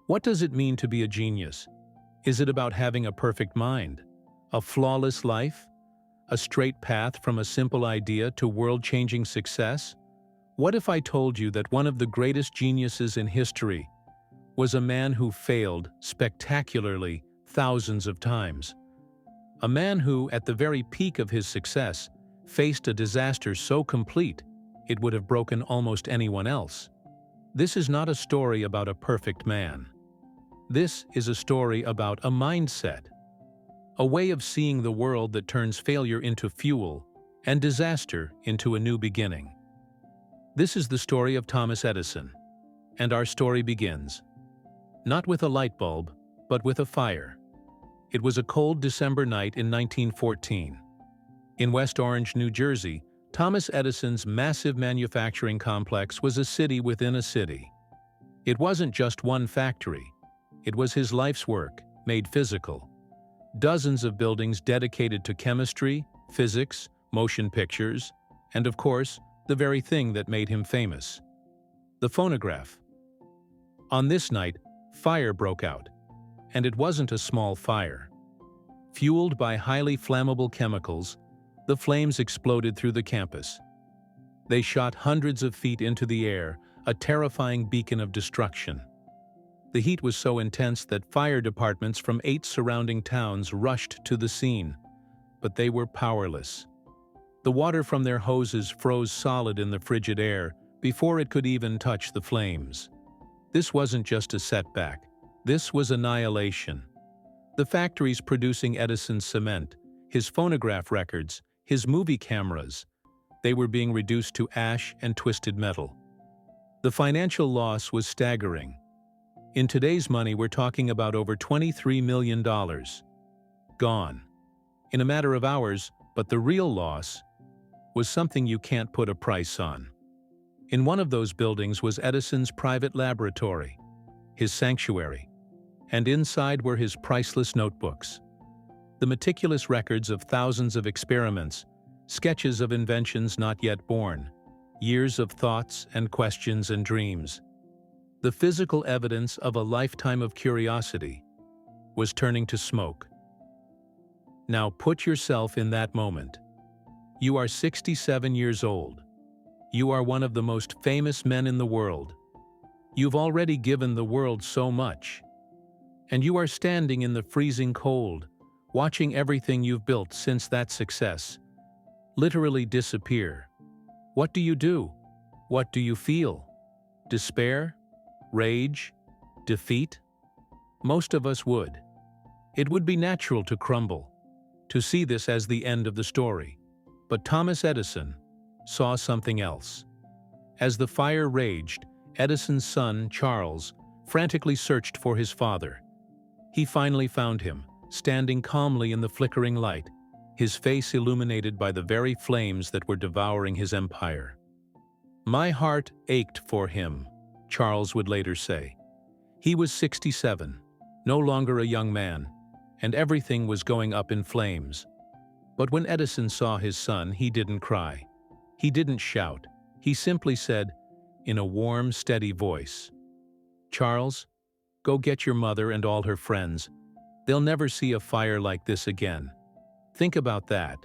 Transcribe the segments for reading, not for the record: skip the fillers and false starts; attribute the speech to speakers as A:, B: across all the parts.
A: What does it mean to be a genius? Is it about having a perfect mind, a flawless life, a straight path from a simple idea to world-changing success? What if I told you that one of the greatest geniuses in history was a man who failed spectacularly thousands of times? A man who, at the very peak of his success, faced a disaster so complete it would have broken almost anyone else. This is not a story about a perfect man. This is a story about a mindset, a way of seeing the world that turns failure into fuel and disaster into a new beginning. This is the story of Thomas Edison, and our story begins not with a light bulb, but with a fire. It was a cold December night in 1914. In West Orange, New Jersey, Thomas Edison's massive manufacturing complex was a city within a city. It wasn't just one factory. It was his life's work, made physical. Dozens of buildings dedicated to chemistry, physics, motion pictures, and of course, the very thing that made him famous: the phonograph. On this night, fire broke out, and it wasn't a small fire. Fueled by highly flammable chemicals, the flames exploded through the campus. They shot hundreds of feet into the air, a terrifying beacon of destruction. The heat was so intense that fire departments from 8 surrounding towns rushed to the scene, but they were powerless. The water from their hoses froze solid in the frigid air before it could even touch the flames. This wasn't just a setback. This was annihilation. The factories producing Edison's cement, his phonograph records, his movie cameras, they were being reduced to ash and twisted metal. The financial loss was staggering. In today's money, we're talking about over $23 million. Gone. In a matter of hours, but the real loss was something you can't put a price on. In one of those buildings was Edison's private laboratory, his sanctuary, and inside were his priceless notebooks. The meticulous records of thousands of experiments, sketches of inventions not yet born, years of thoughts and questions and dreams. The physical evidence of a lifetime of curiosity was turning to smoke. Now put yourself in that moment. You are 67 years old. You are one of the most famous men in the world. You've already given the world so much. And you are standing in the freezing cold, watching everything you've built since that success literally disappear. What do you do? What do you feel? Despair? Rage? Defeat? Most of us would. It would be natural to crumble, to see this as the end of the story. But Thomas Edison saw something else. As the fire raged, Edison's son, Charles, frantically searched for his father. He finally found him, standing calmly in the flickering light, his face illuminated by the very flames that were devouring his empire. "My heart ached for him," Charles would later say. He was 67, no longer a young man, and everything was going up in flames. But when Edison saw his son, he didn't cry. He didn't shout. He simply said, in a warm, steady voice, "Charles, go get your mother and all her friends. They'll never see a fire like this again." Think about that.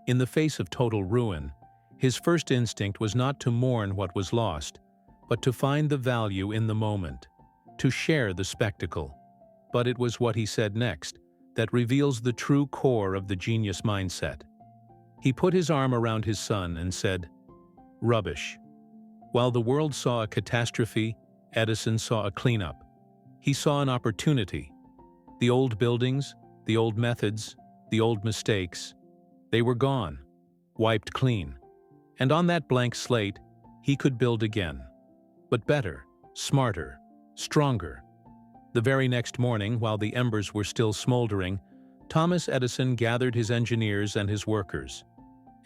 A: In the face of total ruin, his first instinct was not to mourn what was lost, but to find the value in the moment, to share the spectacle. But it was what he said next that reveals the true core of the genius mindset. He put his arm around his son and said, "Rubbish." While the world saw a catastrophe, Edison saw a cleanup. He saw an opportunity. The old buildings, the old methods, the old mistakes, they were gone, wiped clean. And on that blank slate, he could build again. But better, smarter, stronger. The very next morning, while the embers were still smoldering, Thomas Edison gathered his engineers and his workers.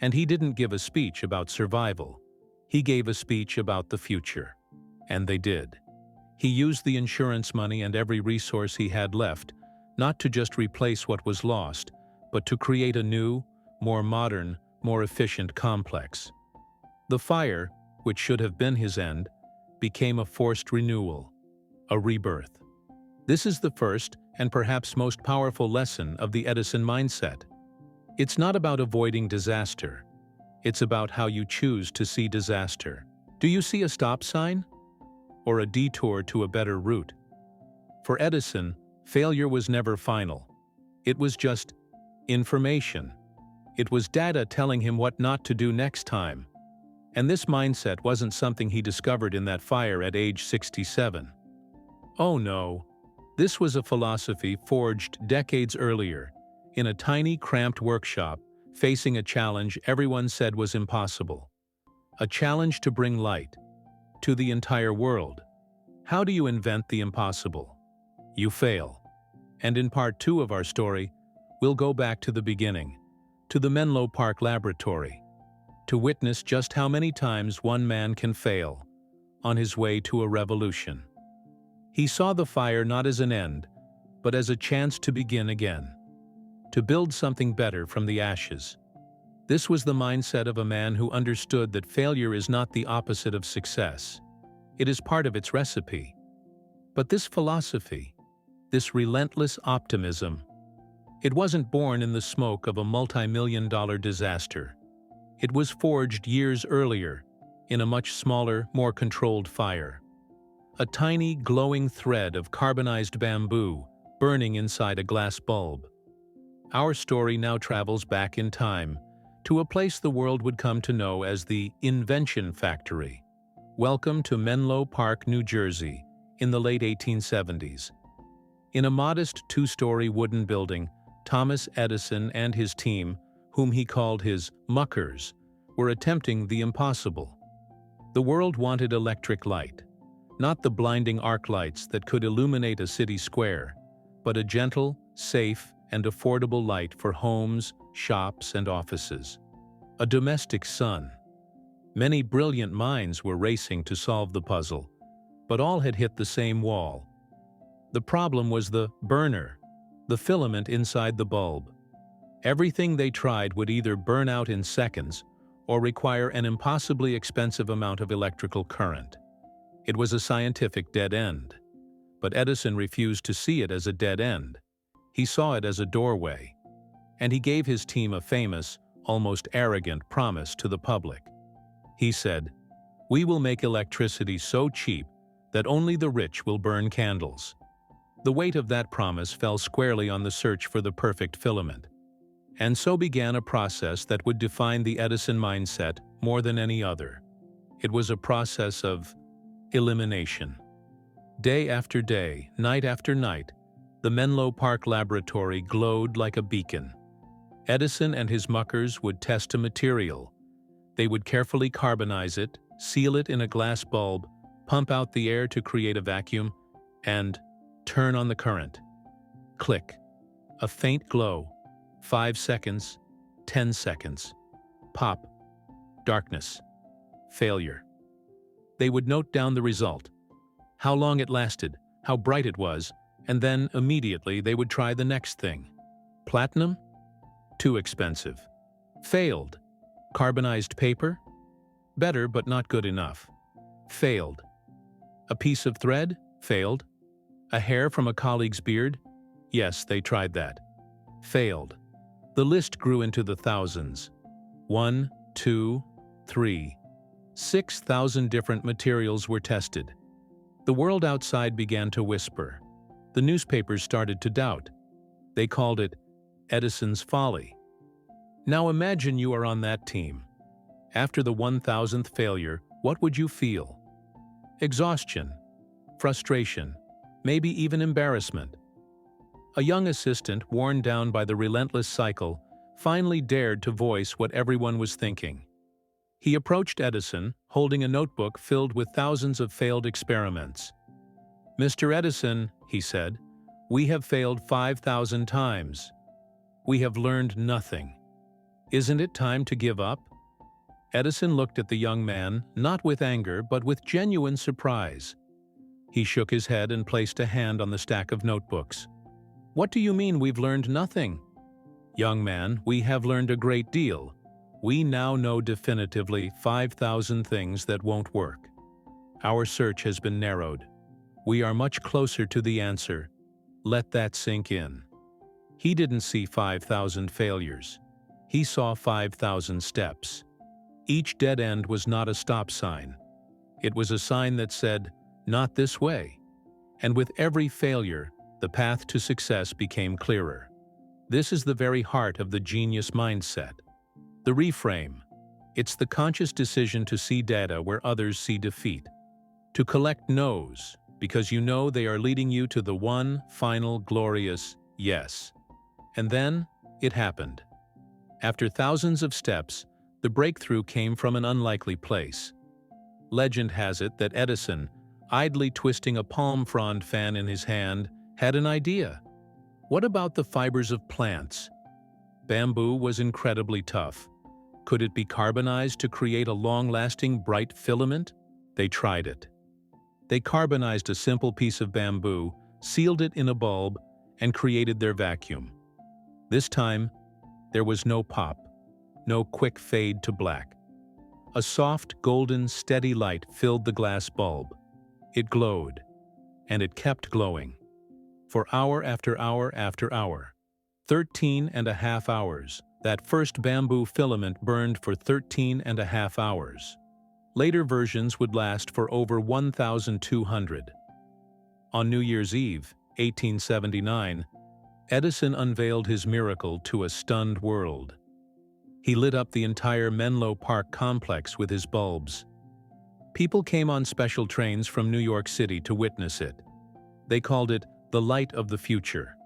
A: And he didn't give a speech about survival. He gave a speech about the future. And they did. He used the insurance money and every resource he had left, not to just replace what was lost, but to create a new, more modern, more efficient complex. The fire, which should have been his end, became a forced renewal. a rebirth. This is the first and perhaps most powerful lesson of the Edison mindset. It's not about avoiding disaster. It's about how you choose to see disaster. Do you see a stop sign? Or a detour to a better route? For Edison, failure was never final. It was just information. It was data telling him what not to do next time. And this mindset wasn't something he discovered in that fire at age 67. Oh no, this was a philosophy forged decades earlier, in a tiny, cramped workshop, facing a challenge everyone said was impossible. A challenge to bring light to the entire world. How do you invent the impossible? You fail. And in part 2 of our story, we'll go back to the beginning, to the Menlo Park laboratory, to witness just how many times one man can fail on his way to a revolution. He saw the fire not as an end, but as a chance to begin again, to build something better from the ashes. This was the mindset of a man who understood that failure is not the opposite of success. It is part of its recipe. But this philosophy, this relentless optimism, it wasn't born in the smoke of a multi-million-dollar disaster. It was forged years earlier, in a much smaller, more controlled fire. A tiny, glowing thread of carbonized bamboo burning inside a glass bulb. Our story now travels back in time, to a place the world would come to know as the Invention Factory. Welcome to Menlo Park, New Jersey, in the late 1870s. In a modest 2-story wooden building, Thomas Edison and his team, whom he called his muckers, were attempting the impossible. The world wanted electric light, not the blinding arc lights that could illuminate a city square, but a gentle, safe, and affordable light for homes, shops, and offices. A domestic sun. Many brilliant minds were racing to solve the puzzle, but all had hit the same wall. The problem was the burner, the filament inside the bulb. Everything they tried would either burn out in seconds or require an impossibly expensive amount of electrical current. It was a scientific dead end. But Edison refused to see it as a dead end. He saw it as a doorway. And he gave his team a famous, almost arrogant promise to the public. He said, "We will make electricity so cheap that only the rich will burn candles." The weight of that promise fell squarely on the search for the perfect filament. And so began a process that would define the Edison mindset more than any other. It was a process of elimination. Day after day, night after night, the Menlo Park laboratory glowed like a beacon. Edison and his muckers would test a material. They would carefully carbonize it, seal it in a glass bulb, pump out the air to create a vacuum, and turn on the current. Click. A faint glow. 5 seconds. 10 seconds. Pop. Darkness. Failure. They would note down the result, how long it lasted, how bright it was, and then immediately they would try the next thing. Platinum? Too expensive. Failed. Carbonized paper? Better, but not good enough. Failed. A piece of thread? Failed. A hair from a colleague's beard? Yes, they tried that. Failed. The list grew into the thousands. 1, 2, 3. 6,000 different materials were tested. The world outside began to whisper. The newspapers started to doubt. They called it Edison's folly. Now imagine you are on that team. After the 1,000th failure, what would you feel? Exhaustion, frustration, maybe even embarrassment. A young assistant, worn down by the relentless cycle, finally dared to voice what everyone was thinking. He approached Edison, holding a notebook filled with thousands of failed experiments. "Mr. Edison," he said, "we have failed 5,000 times. We have learned nothing. Isn't it time to give up?" Edison looked at the young man, not with anger, but with genuine surprise. He shook his head and placed a hand on the stack of notebooks. "What do you mean we've learned nothing?" "Young man, we have learned a great deal. We now know definitively 5,000 things that won't work. Our search has been narrowed. We are much closer to the answer. Let that sink in. He didn't see 5,000 failures. He saw 5,000 steps. Each dead end was not a stop sign. It was a sign that said, "Not this way." And with every failure, the path to success became clearer. This is the very heart of the genius mindset. The reframe. It's the conscious decision to see data where others see defeat. To collect no's, because you know they are leading you to the one final glorious yes. And then, it happened. After thousands of steps, the breakthrough came from an unlikely place. Legend has it that Edison, idly twisting a palm frond fan in his hand, had an idea. What about the fibers of plants? Bamboo was incredibly tough. Could it be carbonized to create a long-lasting bright filament? They tried it. They carbonized a simple piece of bamboo, sealed it in a bulb, and created their vacuum. This time, there was no pop, no quick fade to black. A soft, golden, steady light filled the glass bulb. It glowed, and it kept glowing. For hour after hour after hour. 13.5 hours. That first bamboo filament burned for 13.5 hours. Later versions would last for over 1,200. On New Year's Eve, 1879, Edison unveiled his miracle to a stunned world. He lit up the entire Menlo Park complex with his bulbs. People came on special trains from New York City to witness it. They called it the light of the future.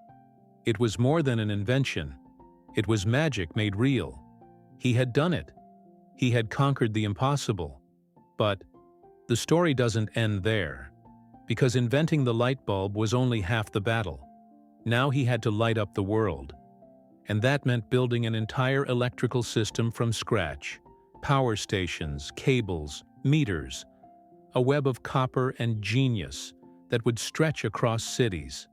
A: It was more than an invention. It was magic made real. He had done it. He had conquered the impossible. But the story doesn't end there, because inventing the light bulb was only half the battle. Now he had to light up the world. And that meant building an entire electrical system from scratch. Power stations, cables, meters. A web of copper and genius that would stretch across cities.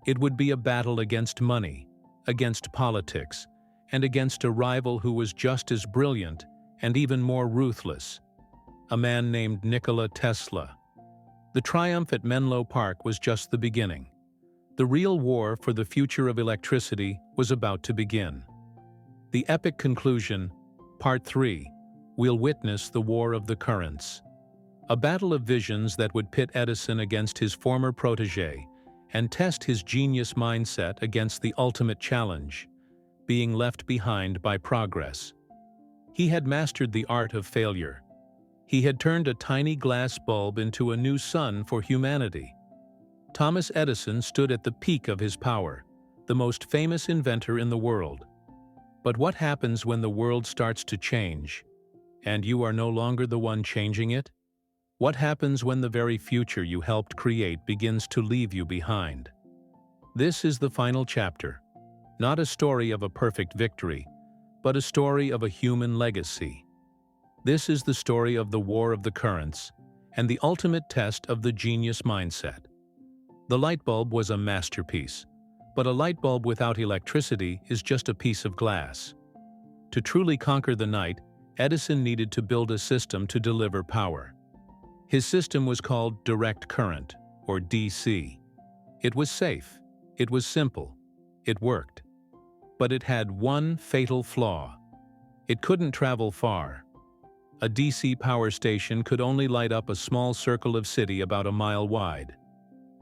A: It would be a battle against money, against politics, and against a rival who was just as brilliant and even more ruthless. A man named Nikola Tesla. The triumph at Menlo Park was just the beginning. The real war for the future of electricity was about to begin. The epic conclusion, Part 3, we'll witness the War of the Currents. A battle of visions that would pit Edison against his former protege and test his genius mindset against the ultimate challenge, being left behind by progress. He had mastered the art of failure. He had turned a tiny glass bulb into a new sun for humanity. Thomas Edison stood at the peak of his power, the most famous inventor in the world. But what happens when the world starts to change, and you are no longer the one changing it? What happens when the very future you helped create begins to leave you behind? This is the final chapter, not a story of a perfect victory, but a story of a human legacy. This is the story of the War of the Currents and the ultimate test of the genius mindset. The light bulb was a masterpiece, but a light bulb without electricity is just a piece of glass. To truly conquer the night, Edison needed to build a system to deliver power. His system was called direct current, or DC. It was safe, it was simple, it worked. But it had one fatal flaw. It couldn't travel far. A DC power station could only light up a small circle of city about a mile wide.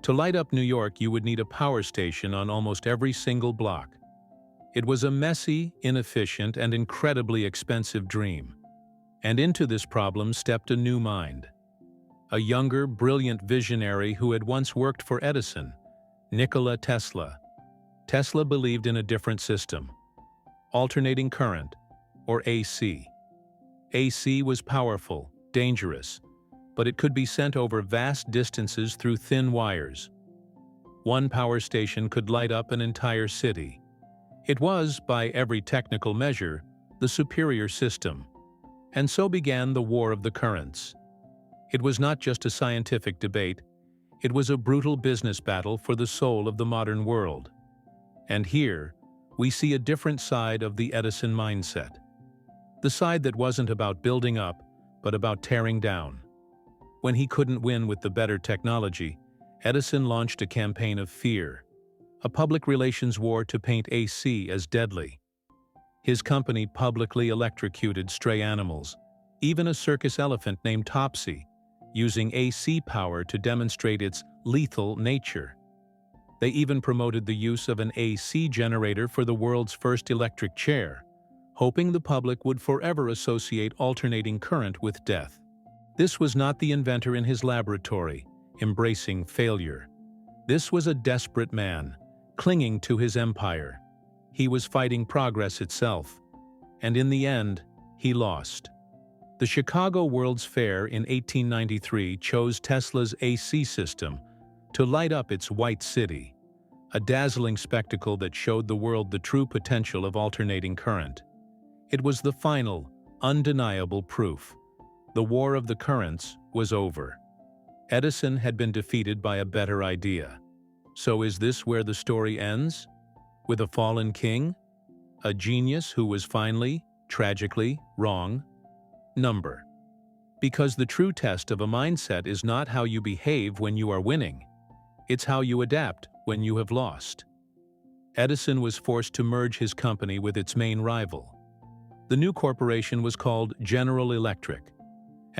A: To light up New York, you would need a power station on almost every single block. It was a messy, inefficient, and incredibly expensive dream. And into this problem stepped a new mind. A younger, brilliant visionary who had once worked for Edison, Nikola Tesla. Tesla believed in a different system, alternating current, or AC. AC was powerful, dangerous, but it could be sent over vast distances through thin wires. One power station could light up an entire city. It was, by every technical measure, the superior system. And so began the War of the Currents. It was not just a scientific debate, it was a brutal business battle for the soul of the modern world. And here, we see a different side of the Edison mindset. The side that wasn't about building up, but about tearing down. When he couldn't win with the better technology, Edison launched a campaign of fear, a public relations war to paint AC as deadly. His company publicly electrocuted stray animals, even a circus elephant named Topsy, using AC power to demonstrate its lethal nature. They even promoted the use of an AC generator for the world's first electric chair, hoping the public would forever associate alternating current with death. This was not the inventor in his laboratory, embracing failure. This was a desperate man, clinging to his empire. He was fighting progress itself, and in the end, he lost. The Chicago World's Fair in 1893 chose Tesla's AC system to light up its white city, a dazzling spectacle that showed the world the true potential of alternating current. It was the final, undeniable proof. The war of the currents was over. Edison had been defeated by a better idea. So is this where the story ends? With a fallen king? A genius who was finally, tragically, wrong? Number. Because the true test of a mindset is not how you behave when you are winning. It's how you adapt when you have lost. Edison was forced to merge his company with its main rival. The new corporation was called General Electric,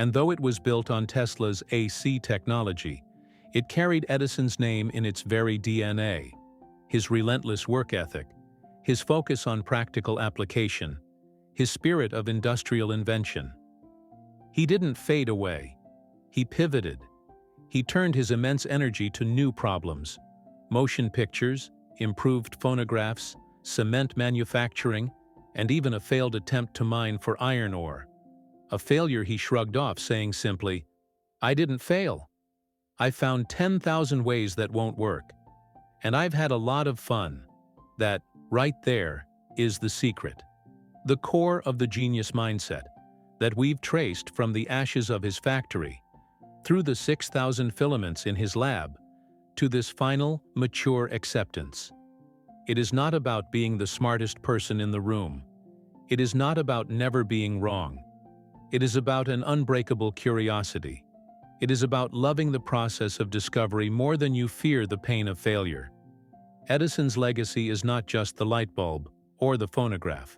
A: and though it was built on Tesla's AC technology, it carried Edison's name in its very DNA. His relentless work ethic, his focus on practical application, his spirit of industrial invention. He didn't fade away. He pivoted. He turned his immense energy to new problems: motion pictures, improved phonographs, cement manufacturing, and even a failed attempt to mine for iron ore. A failure he shrugged off, saying simply, "I didn't fail. I found 10,000 ways that won't work. And I've had a lot of fun." That, right there, is the secret. The core of the genius mindset that we've traced from the ashes of his factory, through the 6,000 filaments in his lab, to this final, mature acceptance. It is not about being the smartest person in the room. It is not about never being wrong. It is about an unbreakable curiosity. It is about loving the process of discovery more than you fear the pain of failure. Edison's legacy is not just the light bulb or the phonograph.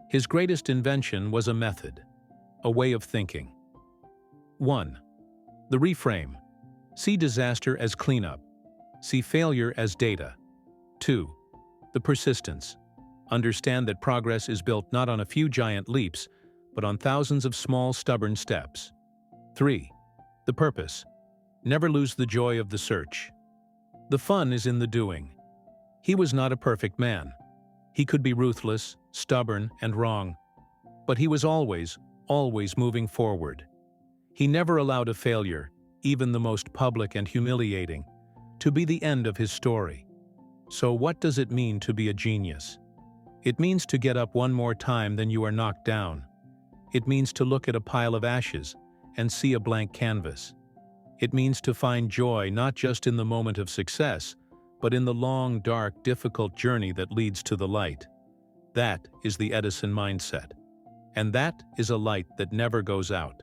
A: His greatest invention was a method, a way of thinking. 1. The reframe. See disaster as cleanup. See failure as data. 2. The persistence. Understand that progress is built not on a few giant leaps, but on thousands of small, stubborn steps. 3. The purpose. Never lose the joy of the search. The fun is in the doing. He was not a perfect man. He could be ruthless, stubborn, and wrong. But he was always moving forward. He never allowed a failure, even the most public and humiliating, to be the end of his story. So what does it mean to be a genius? It means to get up one more time than you are knocked down. It means to look at a pile of ashes and see a blank canvas. It means to find joy not just in the moment of success, but in the long, dark, difficult journey that leads to the light. That is the Edison mindset. And that is a light that never goes out.